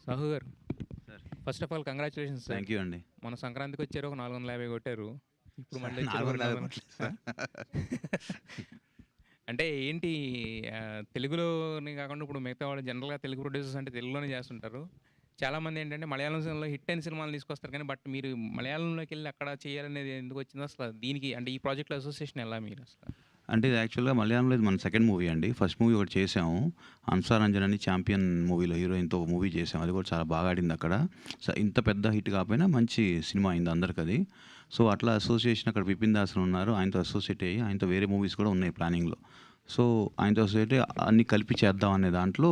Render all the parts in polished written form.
సాహు గారు, sir first of all congratulations sir. Thank you అండి. మొన్న సంక్రాంతికి వచ్చారు, ఒక 450 కొట్టారు. ఇప్పుడు మళ్ళీ వచ్చారు ఒక 450 400. కొట్టలేదు సార్. అంటే ఏంటి, తెలుగులోనే కాకుండా ఇప్పుడు మిగతా వాళ్ళు జనరల్గా తెలుగు ప్రొడ్యూసర్స్ అంటే తెలుగులోనే చేస్తుంటారు. చాలామంది ఏంటంటే మలయాళం సినిమాలో హిట్ అయిన సినిమాలు తీసుకొస్తారు, కానీ బట్ మీరు మలయాళంలోకి వెళ్ళి అక్కడ చేయాలనేది ఎందుకు వచ్చిందో అసలు, దీనికి అంటే ఈ ప్రాజెక్ట్లో అసోసియేషన్ ఎలా మీరు అసలు? అంటే ఇది యాక్చువల్గా మలయాళంలో ఇది మన సెకండ్ మూవీ అండి. ఫస్ట్ మూవీ ఒకటి చేసాము, అంసారంజన్ అని ఛాంపియన్ మూవీలో హీరోయిన్తో ఒక మూవీ చేసాము. అది కూడా చాలా బాగా ఆడింది అక్కడ. సో ఇంత పెద్ద హిట్ కాకపోయినా మంచి సినిమా అయింది అందరికి అది. సో అట్లా అసోసియేషన్ అక్కడ విపిన్ దాస్ ఉన్నారు, ఆయనతో అసోసియేట్ అయ్యి ఆయనతో వేరే మూవీస్ కూడా ఉన్నాయి ప్లానింగ్లో. సో ఆయనతో అసోసియేట్ అన్ని కలిపి చేద్దాం అనే దాంట్లో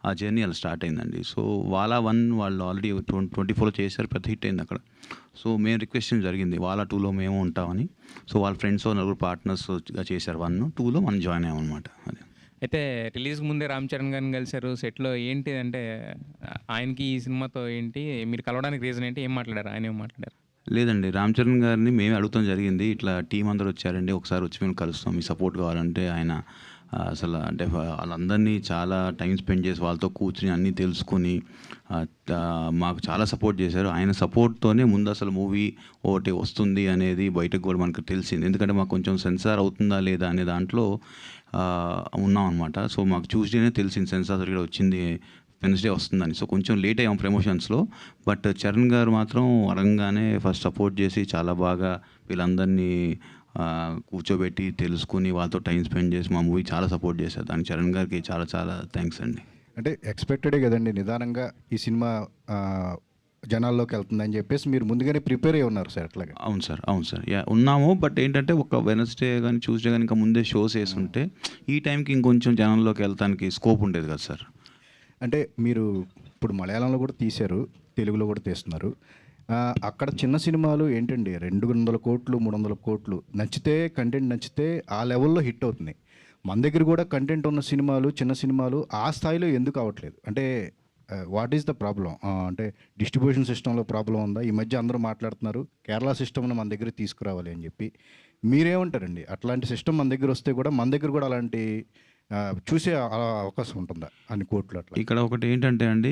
ఆ జర్నీ అలా స్టార్ట్ అయిందండి. సో వాలా 1 వాళ్ళు ఆల్రెడీ 24లో చేశారు, పెద్ద హిట్ అయింది అక్కడ. సో మేము రిక్వెస్ట్ చేయడం జరిగింది, వాలా 2లో మేము ఉంటామని. సో వాళ్ళ ఫ్రెండ్స్ నలుగురు పార్ట్నర్స్గా చేశారు 1, 2లో మనం జాయిన్ అయ్యామన్నమాట. అది అయితే రిలీజ్కి ముందే రామ్ చరణ్ గారిని కలిశారు సెట్లో. ఏంటి అంటే ఆయనకి ఈ సినిమాతో ఏంటి మీరు కలవడానికి రీజన్ ఏంటి, ఏం మాట్లాడారు, ఆయన ఏం మాట్లాడారు? లేదండి, రామ్ చరణ్ గారిని మేమే అడుగుతాం జరిగింది, ఇట్లా టీం అందరూ వచ్చారండి, ఒకసారి వచ్చి మేము కలుస్తాం, మీ సపోర్ట్ కావాలంటే. ఆయన అసలు అంటే వాళ్ళందరినీ చాలా టైం స్పెండ్ చేసి వాళ్ళతో కూర్చుని అన్నీ తెలుసుకుని మాకు చాలా సపోర్ట్ చేశారు. ఆయన సపోర్ట్తోనే ముందు అసలు మూవీ ఒకటి వస్తుంది అనేది బయటకు కూడా మనకు తెలిసింది. ఎందుకంటే మాకు కొంచెం సెన్సార్ అవుతుందా లేదా అనే దాంట్లో ఉన్నాం అనమాట. సో మాకు ట్యూస్డేనే తెలిసింది సెన్సార్ సర్టిఫికేట్ వచ్చింది, వెన్స్డే వస్తుందని. సో కొంచెం లేట్ అయ్యాం ప్రమోషన్స్లో. బట్ చరణ్ గారు మాత్రం అడగంగానే ఫస్ట్ సపోర్ట్ చేసి చాలా బాగా వీళ్ళందరినీ కూర్చోబెట్టి తెలుసుకుని వాళ్ళతో టైం స్పెండ్ చేసి మా మూవీ చాలా సపోర్ట్ చేశారు. దానికి చరణ్ గారికి చాలా చాలా థ్యాంక్స్ అండి. అంటే ఎక్స్పెక్టెడే కదండి, నిదానంగా ఈ సినిమా జనాల్లోకి వెళ్తుందని చెప్పేసి మీరు ముందుగానే ప్రిపేర్ అయ్యి ఉన్నారు సార్ అట్లాగా? అవును సార్, అవును సార్, ఉన్నాము. బట్ ఏంటంటే ఒక వెనస్డే కానీ ట్యూస్డే కానీ ఇంకా ముందే షోస్ వేస్తుంటే ఈ టైంకి ఇంకొంచెం జనంలోకి వెళ్తానికి స్కోప్ ఉండేది కదా సార్. అంటే మీరు ఇప్పుడు మలయాళంలో కూడా తీశారు, తెలుగులో కూడా తీస్తున్నారు. అక్కడ చిన్న సినిమాలు ఏంటండి 200 కోట్లు 300 కోట్లు నచ్చితే, కంటెంట్ నచ్చితే ఆ లెవెల్లో హిట్ అవుతుంది. మన దగ్గర కూడా కంటెంట్ ఉన్న సినిమాలు, చిన్న సినిమాలు ఆ స్థాయిలో ఎందుకు అవ్వట్లేదు? అంటే వాట్ ఈస్ ద ప్రాబ్లం? అంటే డిస్ట్రిబ్యూషన్ సిస్టంలో ప్రాబ్లం ఉందా? ఈ మధ్య అందరూ మాట్లాడుతున్నారు కేరళ సిస్టమ్ను మన దగ్గర తీసుకురావాలి అని చెప్పి. మీరేమంటారండి? అట్లాంటి సిస్టమ్ మన దగ్గర వస్తే కూడా మన దగ్గర కూడా అలాంటి చూసే అవకాశం ఉంటుందా అన్ని కోట్లు అట్లా? ఇక్కడ ఒకటి ఏంటంటే అండి,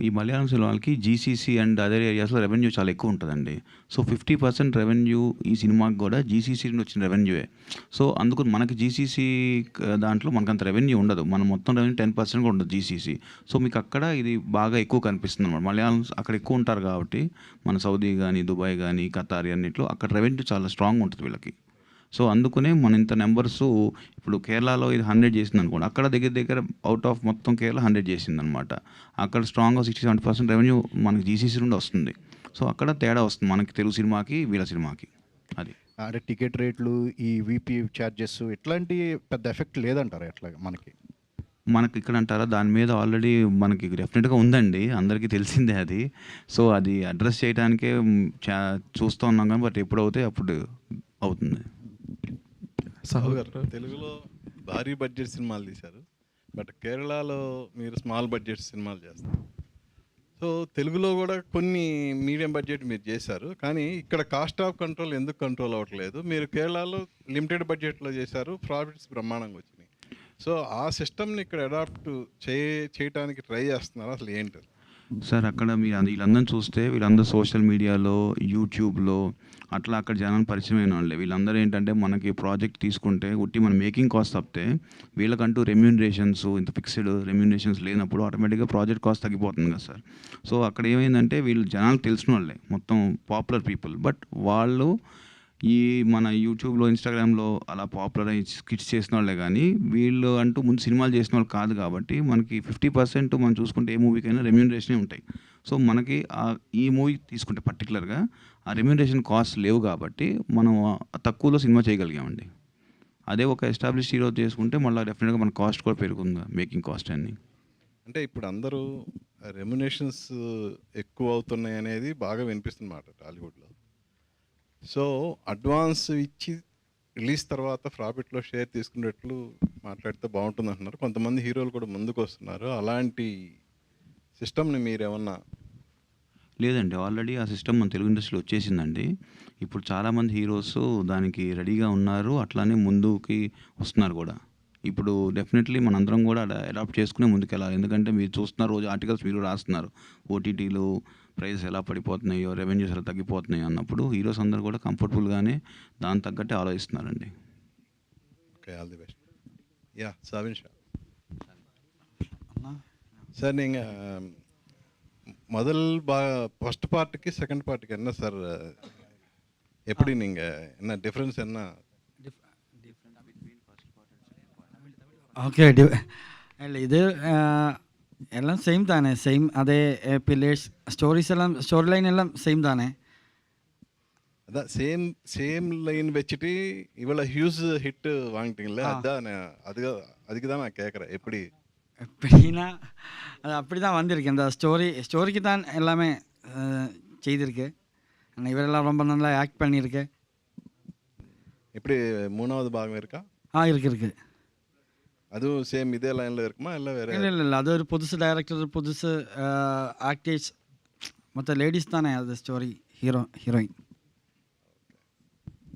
ఈ మలయాళం సినిమాలకి జీసీసీ అండ్ అదర్ ఏరియాస్లో రెవెన్యూ చాలా ఎక్కువ ఉంటుందండి. సో 50% రెవెన్యూ ఈ సినిమాకి కూడా జీసీసీ నుండి వచ్చిన రెవెన్యూవే. సో అందుకు మనకి జీసీసీ దాంట్లో మనకంత రెవెన్యూ ఉండదు, మన మొత్తం రెవెన్యూ 10% కూడా ఉండదు జీసీసీ. సో మీకు అక్కడ ఇది బాగా ఎక్కువ కనిపిస్తుంది అనమాట. మలయాళం అక్కడ ఎక్కువ ఉంటారు కాబట్టి, మన సౌదీ కానీ దుబాయ్ కానీ ఖతార్ అన్నింటిలో అక్కడ రెవెన్యూ చాలా స్ట్రాంగ్ ఉంటుంది వీళ్ళకి. సో అందుకనే మన ఇంత నెంబర్స్, ఇప్పుడు కేరళలో ఇది 100 చేసింది అనుకోండి, అక్కడ దగ్గర దగ్గర అవుట్ ఆఫ్ మొత్తం కేరళ 100 చేసింది అనమాట. అక్కడ స్ట్రాంగ్గా 60-70% రెవెన్యూ మనకి జీసీసీ నుండి వస్తుంది. సో అక్కడ తేడా వస్తుంది మనకి తెలుగు సినిమాకి వీళ్ళ సినిమాకి. అది అంటే టికెట్ రేట్లు, ఈ వీపీ ఛార్జెస్ ఇట్లాంటి పెద్ద ఎఫెక్ట్ లేదంటారా ఎట్లా మనకి ఇక్కడ అంటారా, దాని మీద ఆల్రెడీ మనకి డెఫినెట్గా ఉందండి, అందరికీ తెలిసిందే అది. సో అది అడ్రస్ చేయడానికే చూస్తూ ఉన్నాం కానీ, బట్ ఎప్పుడు అవుతే అప్పుడు అవుతుంది. సాహు గారు, తెలుగులో భారీ బడ్జెట్ సినిమాలు తీశారు, బట్ కేరళలో మీరు స్మాల్ బడ్జెట్ సినిమాలు చేస్తారు. సో తెలుగులో కూడా కొన్ని మీడియం బడ్జెట్ మీరు చేశారు, కానీ ఇక్కడ కాస్ట్ ఆఫ్ కంట్రోల్ ఎందుకు కంట్రోల్ అవ్వట్లేదు? మీరు కేరళలో లిమిటెడ్ బడ్జెట్లో చేశారు, ప్రాఫిట్స్ బ్రహ్మాండంగా వచ్చినాయి. సో ఆ సిస్టమ్ని ఇక్కడ అడాప్ట్ చేయడానికి ట్రై చేస్తున్నారు, అసలు ఏంటి సార్? అక్కడ మీరు వీళ్ళందరినీ చూస్తే వీళ్ళందరూ సోషల్ మీడియాలో, యూట్యూబ్లో అట్లా అక్కడ జనాన్ని పరిచయం అయిన వాళ్ళే. వీళ్ళందరూ ఏంటంటే మనకి ప్రాజెక్ట్ తీసుకుంటే ఉట్టి మన మేకింగ్ కాస్ట్ తప్పితే వీళ్ళకంటూ రెమ్యూనరేషన్స్, ఇంత ఫిక్స్డ్ రెమ్యూనరేషన్స్ లేనప్పుడు ఆటోమేటిక్గా ప్రాజెక్ట్ కాస్ట్ తగ్గిపోతుంది కదా సార్. సో అక్కడ ఏమైందంటే వీళ్ళు జనాలకు తెలిసిన వాళ్ళే, మొత్తం పాపులర్ పీపుల్, బట్ వాళ్ళు ఈ మన యూట్యూబ్లో, ఇన్స్టాగ్రామ్లో అలా పాపులర్ అయ్యి స్కిట్స్ చేసిన వాళ్ళే, కానీ వీళ్ళు అంటూ ముందు సినిమాలు చేసిన వాళ్ళు కాదు. కాబట్టి మనకి 50% మనం చూసుకుంటే ఏ మూవీకైనా రెమ్యూనరేషనే ఉంటాయి. సో మనకి ఈ మూవీ తీసుకుంటే పర్టికులర్గా ఆ రెమ్యూనరేషన్ కాస్ట్ లేవు కాబట్టి మనం తక్కువలో సినిమా చేయగలిగామండి. అదే ఒక ఎస్టాబ్లిష్ హీరో చేసుకుంటే మళ్ళీ డెఫినెట్గా మన కాస్ట్ కూడా పెరుగుతుంది, మేకింగ్ కాస్ట్ అన్ని. అంటే ఇప్పుడు అందరూ రెమ్యునేషన్స్ ఎక్కువ అవుతున్నాయి అనేది బాగా వినిపిస్తుందన్నమాట టాలీవుడ్లో. సో అడ్వాన్స్ ఇచ్చి రిలీజ్ తర్వాత ప్రాఫిట్లో షేర్ తీసుకునేట్లు మాట్లాడితే బాగుంటుంది అంటున్నారు. కొంతమంది హీరోలు కూడా ముందుకు వస్తున్నారు. అలాంటి సిస్టమ్ని మీరేమన్నా? లేదండి, ఆల్రెడీ ఆ సిస్టమ్ మన తెలుగు ఇండస్ట్రీలో వచ్చేసిందండి. ఇప్పుడు చాలామంది హీరోస్ దానికి రెడీగా ఉన్నారు, అట్లానే ముందుకి వస్తున్నారు కూడా. ఇప్పుడు డెఫినెట్లీ మనందరం కూడా అడాప్ట్ చేసుకునే ముందుకెళ్ళాలి. ఎందుకంటే మీరు చూస్తున్నారు, రోజు ఆర్టికల్స్ మీరు రాస్తున్నారు. ఓటీటీలు ప్రైజెస్ ఎలా పడిపోతున్నాయో, రెవెన్యూస్ ఎలా తగ్గిపోతున్నాయో అన్నప్పుడు హీరోస్ అందరూ కూడా కంఫర్టబుల్గానే దానికి తగ్గట్టే ఆలోచిస్తున్నారండి. Okay, all the best. Yeah, Savin ஷா. சார் நீங்கள் முதல் ஃபர்ஸ்ட் பார்ட்டுக்கு செகண்ட் பார்ட்டுக்கு என்ன சார், எப்படி நீங்கள் என்ன டிஃப்ரென்ஸ் என்ன? ഓക്കെ അല്ല ഇത് എല്ലാം സെയിം താനേ, സെയിം അതേ പില്ലേഴ്സ് സ്റ്റോറീസ് എല്ലാം സ്റ്റോറി ലൈൻ எல்லாம் சேம் தானே. அதான் சேம் லைன் வச்சுட்டு இவ்வளோ ஹியூஸ் ஹிட்டு வாங்கிட்டீங்களே, அதுதான் அதுக்கு தான் நான் கேட்குறேன். எப்படி எப்படின்னா அது அப்படி தான் வந்திருக்கு. அந்த ஸ்டோரிக்கு தான் எல்லாமே செய்திருக்கு. ஆனால் இவரெல்லாம் ரொம்ப நல்லா ஆக்ட் பண்ணியிருக்கு. எப்படி மூணாவது பாகம் இருக்கா? இருக்கு. அதுவும் சேம் இதே லைனில் இருக்குமா இல்லை வேறு? இல்லை அது ஒரு புதுசு டைரக்டர், புதுசு ஆக்டர்ஸ், மற்ற லேடிஸ் தானே அது story, heroine.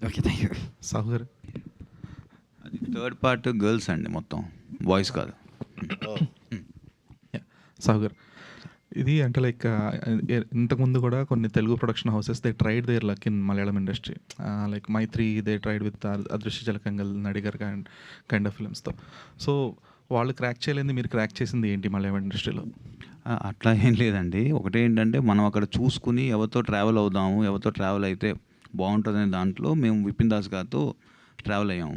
Okay, thank you. సాహుగారు, అది థర్డ్ పార్ట్ గర్ల్స్ అండి, మొత్తం బాయ్స్ కాదు. సాహుగారు, ఇది అంటే లైక్ ఇంతకుముందు కూడా కొన్ని Telugu production houses they tried their luck in Malayalam industry. Like Mythri they tried with Adrishya Jalakangal, Nadikar kind of ఫిల్మ్స్తో. సో వాళ్ళు క్రాక్ చేయలేంది, మీరు క్రాక్ చేసింది ఏంటి మలయాళం ఇండస్ట్రీలో? అట్లా ఏం లేదండి. ఒకటేంటంటే మనం అక్కడ చూసుకుని ఎవరితో ట్రావెల్ అవుదాము, ఎవరితో ట్రావెల్ అయితే బాగుంటుందనే దాంట్లో మేము విపిన్ దాస్ గారితో ట్రావెల్ అయ్యాం.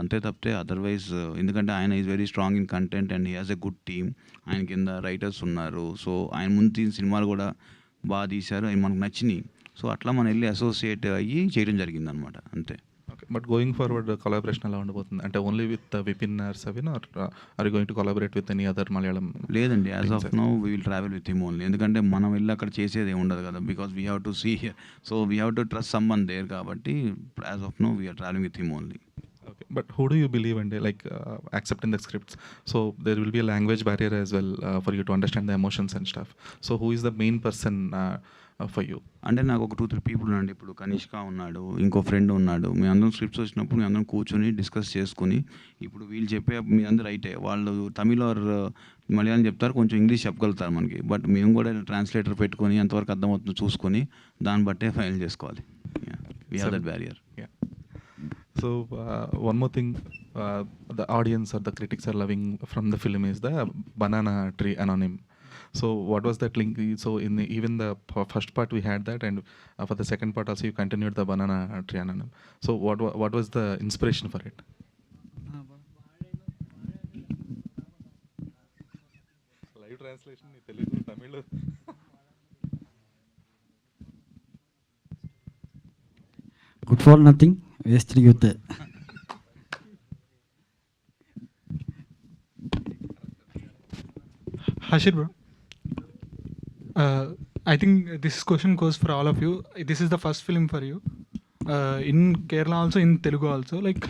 అంతే తప్పితే అదర్వైజ్, ఎందుకంటే ఆయన is very strong in content and he has a good team. ఆయన కింద రైటర్స్ ఉన్నారు. సో ఆయన ముందు తీసిన సినిమాలు కూడా బాగా తీశారు, అవి మనకు నచ్చినాయి. సో అట్లా మనం వెళ్ళి అసోసియేట్ అయ్యి చేయడం జరిగింది అనమాట, అంతే. Okay, but going forward collaboration ఎలా ఉండబోతుంది? అంటే only with Vipin or Savin, are you going to collaborate with any other Malayalam? లేదండి, as of now we will travel with him only. ఎందుకంటే మనం వెళ్ళి అక్కడ చేసేది ఏమి ఉండదు కదా, because we have to see here. So we have to trust someone there. కాబట్టి as of now we are travelling with him only. Okay, but who do you believe in, like accepting the scripts? So there will be a language barrier as well for you to understand the emotions and stuff. So who is the main person for you? అంటే నాకు ఒక 2-3 people ఉన్నాడు. ఇప్పుడు కనిష్క ఉన్నాడు, ఇంకో friend ఉన్నాడు. మీ అందరం scripts వచ్చినప్పుడు మీ అందరం కూర్చొని డిస్కస్ చేసుకుని, ఇప్పుడు వీళ్ళు చెప్పే మీ అందరూ రైటే, వాళ్ళు తమిళ ఆర్ మలయాళం చెప్తారు, కొంచెం ఇంగ్లీష్ చెప్పగలుగుతారు మనకి. బట్ మేము కూడా ట్రాన్స్లేటర్ పెట్టుకొని ఎంతవరకు అర్థమవుతుందో చూసుకొని దాన్ని బట్టే ఫైనల్ చేసుకోవాలి. We have that barrier. So one more thing, the audience or the critics are loving from the film is the banana tree anonym. So what was that link? So in even the first part we had that, and for the second part also you continued the banana tree anonym. So what was the inspiration for it? Live translation in Telugu, Tamil. Good for nothing, waste youth. Hashir bro, I think this question goes for all of you. This is the first film for you in Kerala also, in Telugu also. Like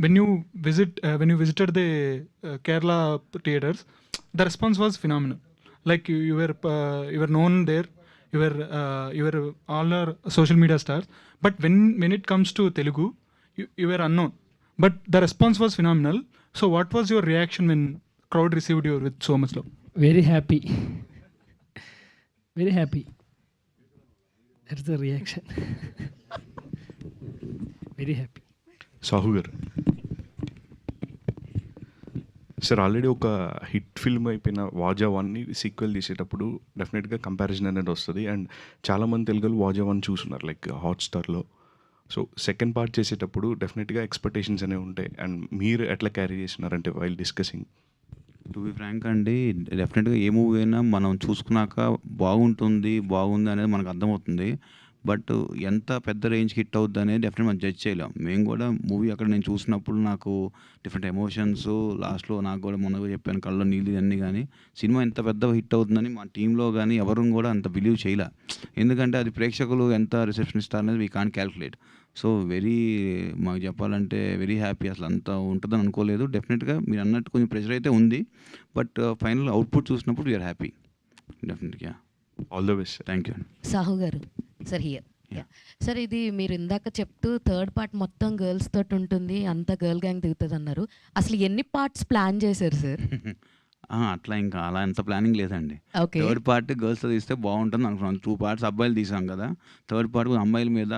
when you visited the Kerala theaters, the response was phenomenal. Like you were known there, you were all our social media stars. But when it comes to Telugu, you were unknown. But the response was phenomenal. So what was your reaction when crowd received you with so much love? Very happy. Very happy. That's the reaction. Very happy. Sahu గారు, sir already ఒక hit film అయిపోయిన వాజా 1ని sequel తీసేటప్పుడు డెఫినెట్గా comparison అనేది వస్తుంది. And చాలామంది తెలుగులో వాజా 1 చూస్తున్నారు లైక్ హాట్స్టార్లో. సో సెకండ్ పార్ట్ చేసేటప్పుడు డెఫినెట్గా ఎక్స్పెక్టేషన్స్ అనేవి ఉంటాయి. అండ్ మీరు ఎట్లా క్యారీ చేస్తున్నారంటే while discussing? To be frank అండి, డెఫినెట్గా ఏ మూవీ అయినా మనం చూసుకున్నాక బాగుంది అనేది మనకు అర్థమవుతుంది. బట్ ఎంత పెద్ద రేంజ్కి హిట్ అవుద్ది అనేది డెఫినెట్ మనం జడ్జ్ చేయలేం. మేము కూడా మూవీ అక్కడ నేను చూసినప్పుడు నాకు డిఫరెంట్ ఎమోషన్స్, లాస్ట్లో నాకు కూడా మొన్న చెప్పాను కళ్ళలో నీళ్ళు అన్నీ. కానీ సినిమా ఎంత పెద్ద హిట్ అవుతుందని మా టీంలో కానీ ఎవరు కూడా అంత బిలీవ్ చేయలే. ఎందుకంటే అది ప్రేక్షకులు ఎంత రిసెప్షన్ ఇస్తారు అనేది వీ కాంట్ క్యాల్కులేట్. సో మాకు చెప్పాలంటే వెరీ హ్యాపీ. అసలు అంత ఉంటుందని అనుకోలేదు. డెఫినెట్గా మీరు అన్నట్టు కొంచెం ప్రెషర్ అయితే ఉంది. బట్ ఫైనల్ అవుట్పుట్ చూసినప్పుడు వీఆర్ హ్యాపీ డెఫినెట్గా. All the best. Thank you. Sahu గారు, సార్ హియర్. సార్ ఇది మీరు ఇందాక చెప్తూ థర్డ్ పార్ట్ మొత్తం గర్ల్స్ తోటి ఉంటుంది, అంత గర్ల్ గ్యాంగ్ దిగుతుంది అన్నారు. అసలు ఎన్ని పార్ట్స్ ప్లాన్ చేశారు సార్? అట్లా ఇంకా అలా ఎంత ప్లానింగ్ లేదండి. ఓకే. థర్డ్ పార్ట్ గర్ల్స్తో తీస్తే బాగుంటుంది అనుకున్నాను. 2 పార్ట్స్ అబ్బాయిలు తీసాం కదా, థర్డ్ పార్ట్ అమ్మాయిల మీద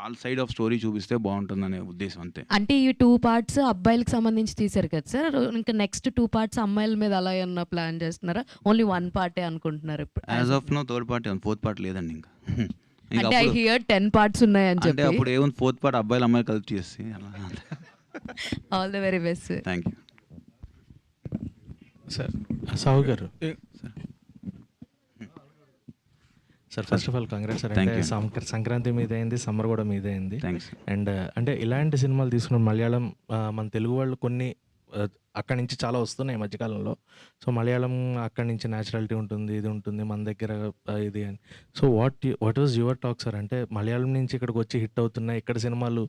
ఆల్ సైడ్ ఆఫ్ స్టోరీ చూపిస్తే బాగుంటుంది అనే ఉద్దేశం అంతే. అంటే ఈ 2 పార్ట్స్ అబ్బాయిలకు సంబంధించి తీశారు కదా సార్, ఇంకా నెక్స్ట్ 2 పార్ట్స్ అమ్మాయిల మీద అలా ఏమన్నా ప్లాన్ చేస్తున్నారా? ఓన్లీ 1 పార్టే అనుకుంటున్నారు ఇప్పుడు? As of now third part, fourth part లేదండి ఇంకా. అంటే ఐ హియర్ 10 పార్ట్స్ ఉన్నాయని అంటే చెప్పి. అప్పుడు ఏముంది, ఫోర్త్ పార్ట్ అబ్బాయిలు అమ్మాయిలు కలిపి చేసి అలా. All the very best sir. Thank you sir. Sahu గారు sir, first of all congrats sir. అంటే సంక్రాంతి మీద అయింది, సమ్మర్ కూడా మీద అయింది. అండ్ అంటే ఇలాంటి సినిమాలు తీసుకున్న మలయాళం మన తెలుగు వాళ్ళు కొన్ని అక్కడి నుంచి చాలా వస్తున్నాయి ఈ మధ్యకాలంలో. సో మలయాళం అక్కడి నుంచి న్యాచురాలిటీ ఉంటుంది, ఇది ఉంటుంది, మన దగ్గర ఇది అని. So what was your talk sir? అంటే మలయాళం నుంచి ఇక్కడికి వచ్చి హిట్ అవుతున్నాయి, ఇక్కడ సినిమాలు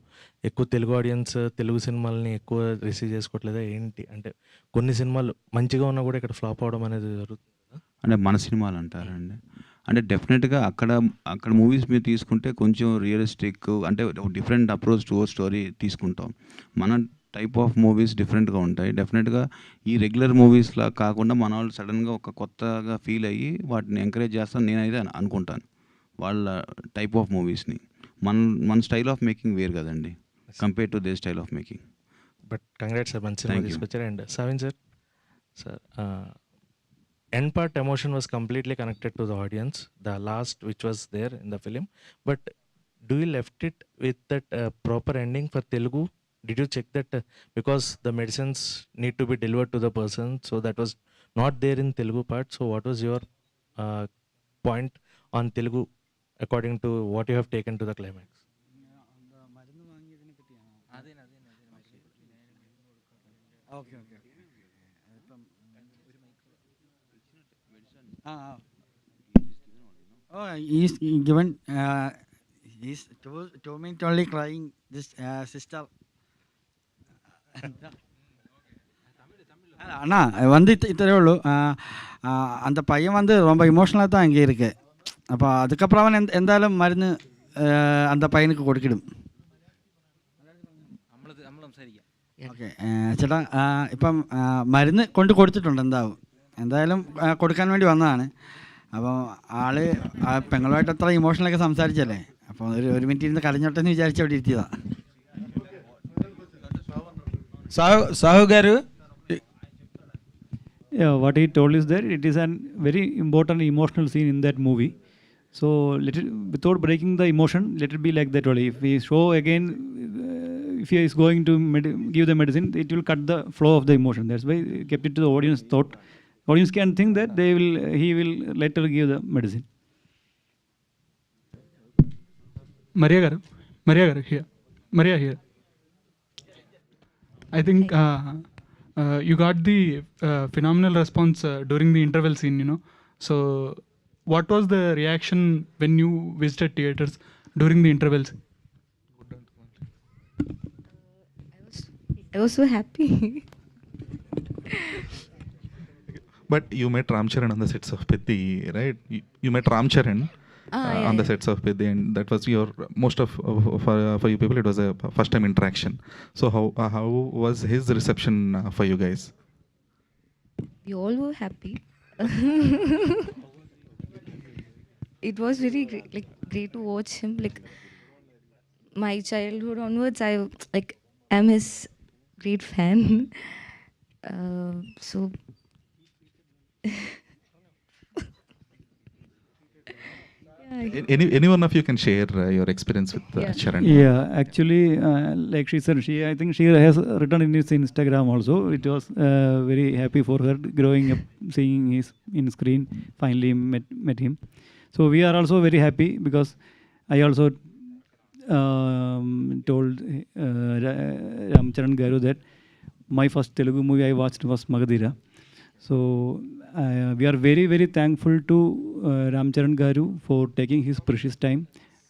ఎక్కువ తెలుగు ఆడియన్స్ తెలుగు సినిమాలని ఎక్కువ రిసీవ్ చేసుకోవట్లేదా ఏంటి? అంటే కొన్ని సినిమాలు మంచిగా ఉన్నా కూడా ఇక్కడ ఫ్లాప్ అవడం అనేది జరుగుతుంది. అంటే మన సినిమాలు అంటారండి. అంటే డెఫినెట్గా అక్కడ మూవీస్ మీరు తీసుకుంటే కొంచెం రియలిస్టిక్, అంటే డిఫరెంట్ అప్రోచ్ టు స్టోరీ తీసుకుంటాం. మన టైప్ ఆఫ్ మూవీస్ డిఫరెంట్గా ఉంటాయి. డెఫినెట్గా ఈ రెగ్యులర్ మూవీస్లా కాకుండా మన వాళ్ళు సడన్గా ఒక కొత్తగా ఫీల్ అయ్యి వాటిని ఎంకరేజ్ చేస్తాను నేనైతే అనుకుంటాను, వాళ్ళ టైప్ ఆఫ్ మూవీస్ని. మన స్టైల్ ఆఫ్ మేకింగ్ వేరు కదండి compare to they style of making. But congrats sir, మంచి సినిమా తీసుకొచ్చారు. And సవిన్ sir, end part emotion was completely connected to the audience, the last which was there in the film, but do you left it with that proper ending for Telugu? Did you check that because the medicines need to be delivered to the person, so that was not there in Telugu part? So what was your point on Telugu according to what you have taken to the climax? Okay. Oh, he's given. He's told me only crying. This sister. அண்ணா வந்து இத்தனை உള്ളൂ அந்த பையன் வந்து ரொம்ப இமோஷனலாக தான் அங்கே இருக்கு. அப்போ அதுக்கப்புறம் அவன் എന്തായാലും മരുന്ന് அந்த பையனுக்கு കൊടുക്കിടും. ഓക്കെ ചേട്ടാ, ഇപ്പം മരുന്ന് കൊടുത്തിട്ടുണ്ട്, എന്തായാലും കൊടുക്കാൻ വേണ്ടി വന്നതാണ്. അപ്പോൾ ആള് പെങ്ങളുമായിട്ട് അത്ര ഇമോഷണലൊക്കെ സംസാരിച്ചല്ലേ, അപ്പോൾ ഒരു മിനിറ്റ് ഇരുന്ന് കരഞ്ഞോട്ടെ എന്ന് വിചാരിച്ച് അവിടെ ഇരുത്തിയതാ. Sahu garu, what he told is that it is a very important emotional scene in that movie. So let it, without breaking the emotion, let it be like that only. If we show again, if he is going to give the medicine, it will cut the flow of the emotion. That's why he kept it to the audience thought. Audience can think that he will later give the medicine. Maria garu here. Maria here. I think you got the phenomenal response during the interval scene, So what was the reaction when you visited theaters during the intervals? I was so happy. But you met Ram Charan on the sets of Pethi, right? You met Ram Charan on the sets of Pethi, and that was your most of for you people. It was a first time interaction. So how was his reception for you guys? We all were happy. It was very great to watch him. Like my childhood onwards, I am his great fan. So. Any one of you can share your experience with Charan? Yeah, actually, like she said, I think she has written in his Instagram also. It was very happy for her growing up, seeing his in screen. Finally met him. So we are also very happy because I also told Ram Charan Garu that my first Telugu movie I watched was Magadira. So we are very, very thankful to Ram Charan Garu for taking his precious time,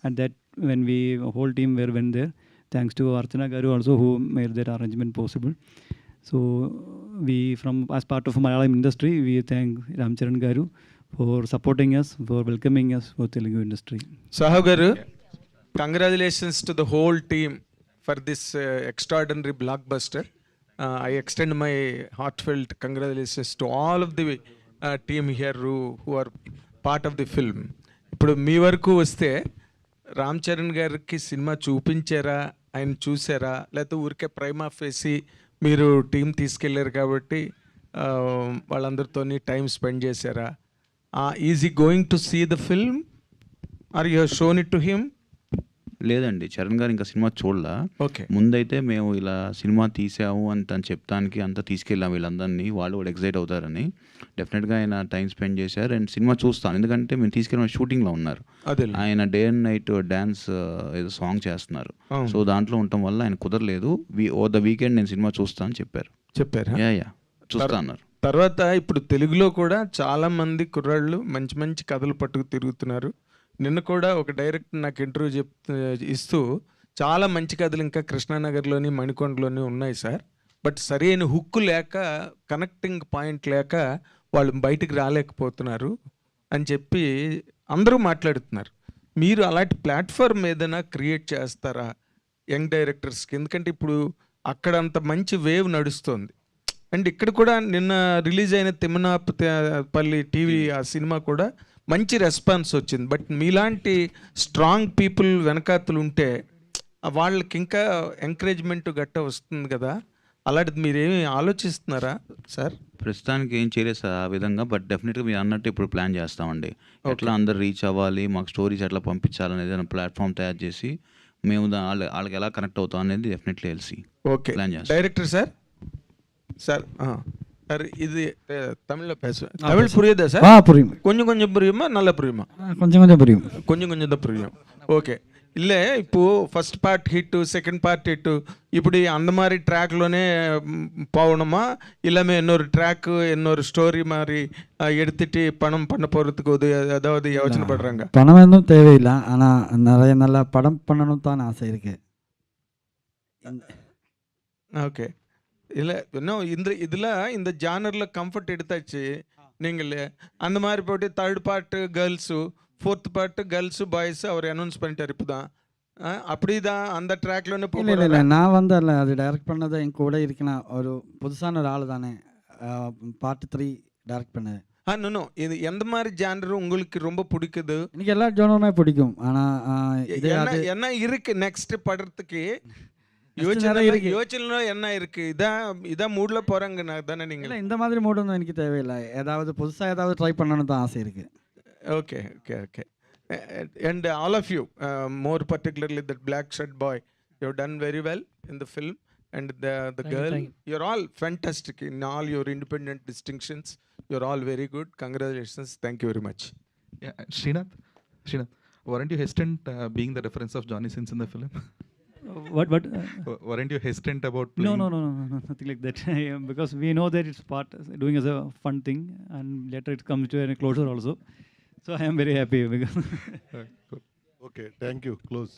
and that when we whole team went there, thanks to Archana Garu also who made that arrangement possible. So we as part of Malayalam industry, we thank Ram Charan Garu for supporting us, for welcoming us for Telugu industry. Sahu garu, congratulations to the whole team for this extraordinary blockbuster. I extend my heartfelt congratulations to all of the team here who are part of the film. ఇప్పుడు మీ వరకు వస్తే రామ్ చరణ్ గారికి cinema చూపించారా, ఆయన చూసారా, లేకపోతే ఊరికే prima facie మీరు team తీసుకెళ్ళారు కాబట్టి వాళ్ళందరితోని టైం స్పెండ్ చేశారా? Is he going to see the film are you shown it to him? లేదండి, చరణ్ గారు ఇంకా సినిమా చూడలా. ఓకే, ముందైతే మేము ఇలా సినిమా తీసాము అని తను చెప్తానికి అంతా తీసుకెళ్ళాం వీళ్ళందరినీ, వాళ్ళు కూడా ఎక్సైట్ అవుతారని. డెఫినెట్గా ఆయన టైం స్పెండ్ చేశారు అండ్ సినిమా చూస్తాను, ఎందుకంటే మేము తీసుకెళ్ళిన షూటింగ్లో ఉన్నారు. ఆయన డే అండ్ నైట్ డ్యాన్స్ ఏదో సాంగ్ చేస్తున్నారు. సో దాంట్లో ఉండటం వల్ల ఆయన కుదరలేదు. ఓ ద వీకెండ్ నేను సినిమా చూస్తాను అని చెప్పారు. యా చూస్తా అన్నారు. తర్వాత ఇప్పుడు తెలుగులో కూడా చాలా మంది కుర్రాళ్ళు మంచి మంచి కథలు పట్టుకు తిరుగుతున్నారు. నిన్న కూడా ఒక డైరెక్టర్ నాకు ఇంటర్వ్యూ ఇస్తూ చాలా మంచి కథలు ఇంకా కృష్ణానగర్లోని మణికొండలోని ఉన్నాయి సార్, బట్ సరైన హుక్కు లేక, కనెక్టింగ్ పాయింట్ లేక వాళ్ళు బయటికి రాలేకపోతున్నారు అని చెప్పి అందరూ మాట్లాడుతున్నారు. మీరు అలాంటి ప్లాట్ఫామ్ ఏదైనా క్రియేట్ చేస్తారా యంగ్ డైరెక్టర్స్కి? ఎందుకంటే ఇప్పుడు అక్కడ అంత మంచి వేవ్ నడుస్తుంది అండ్ ఇక్కడ కూడా నిన్న రిలీజ్ అయిన తిమ్మనాపల్లి టీవీ ఆ సినిమా కూడా మంచి రెస్పాన్స్ వచ్చింది. బట్ మీలాంటి స్ట్రాంగ్ పీపుల్ వెనకాతలు ఉంటే వాళ్ళకి ఇంకా ఎంకరేజ్మెంట్ గట్ట వస్తుంది కదా, అలాంటిది మీరేమి ఆలోచిస్తున్నారా సార్? ప్రస్తుతానికి ఏం చేయలేదు సార్ ఆ విధంగా, బట్ డెఫినెట్గా మీరు అన్నట్టు ఇప్పుడు ప్లాన్ చేస్తామండి. ఎట్లా అందరు రీచ్ అవ్వాలి, మాకు స్టోరీస్ ఎట్లా పంపించాలనేది ప్లాట్ఫామ్ తయారు చేసి మేము వాళ్ళకి ఎలా కనెక్ట్ అవుతాం అనేది డెఫినెట్లీ తెలిసి ప్లాన్ చేస్తాం. డైరెక్టర్ సార్ సార్ சார் இது தமிழில் பேசுவேன். தமிழ் புரியுதா சார்? புரியும். கொஞ்சம் கொஞ்சம் புரியுமா, நல்லா புரியுமா? கொஞ்சம் கொஞ்சம் புரியும். கொஞ்சம் கொஞ்சம் தான் புரியும். ఓకే, இல்லை இப்போது first part hit, second part hit, இப்படி அந்த மாதிரி ட்ராக்லோனே போகணுமா, இல்லாமல் இன்னொரு ட்ராக்கு இன்னொரு ஸ்டோரி மாதிரி எடுத்துட்டு பணம் பண்ண போகிறதுக்கு ஏதாவது யோசனை படுறாங்க? பணம் எதுவும் தேவையில்லை, ஆனால் நிறைய நல்ல படம் பண்ணணும் தான் ஆசை இருக்கு. ஓகே, இல்லை இன்னும் இந்த ஜானரில் கம்ஃபர்ட் எடுத்தாச்சு. நீங்கள் அந்த மாதிரி போட்டு third part girls, fourth part girls boys அவர் அனௌன்ஸ் பண்ணிட்டார் இப்போ தான். அப்படி தான் அந்த ட்ராக்லன்னு இல்லை நான் வந்து இல்லை, அது டைரக்ட் பண்ணதை என் கூட இருக்கணும் ஒரு புதுசான ஒரு ஆள் தானே பார்ட் 3 டைரக்ட் பண்ணது. இன்னும் இது எந்த மாதிரி ஜானர் உங்களுக்கு ரொம்ப பிடிக்குது? எனக்கு எல்லா ஜானருமே பிடிக்கும், ஆனால் என்ன இருக்கு நெக்ஸ்ட் படத்துக்கு யோசனை என்ன இருக்கு? இதான் மூட்ல போறாங்க தானே நீங்கள்? இந்த மாதிரி மூட் ஒன்றும் எனக்கு தேவையில்லை, ஏதாவது புதுசாக ஏதாவது ட்ரை பண்ணணும் தான் ஆசை இருக்கு. Okay okay okay. And all of you, more particularly that black shirt boy, you have done very well in the film, and the girl, you're all fantastic in all your independent distinctions. You're all very good. Congratulations. Thank you very much. Yeah, Srinath, weren't you hesitant being the reference of Johnny Sins in the film? What? Weren't you hesitant about playing? No, nothing like that. Because we know that it's doing as a fun thing, and later it comes to a closure also. So I am very happy because. Cool. Okay, thank you. Close.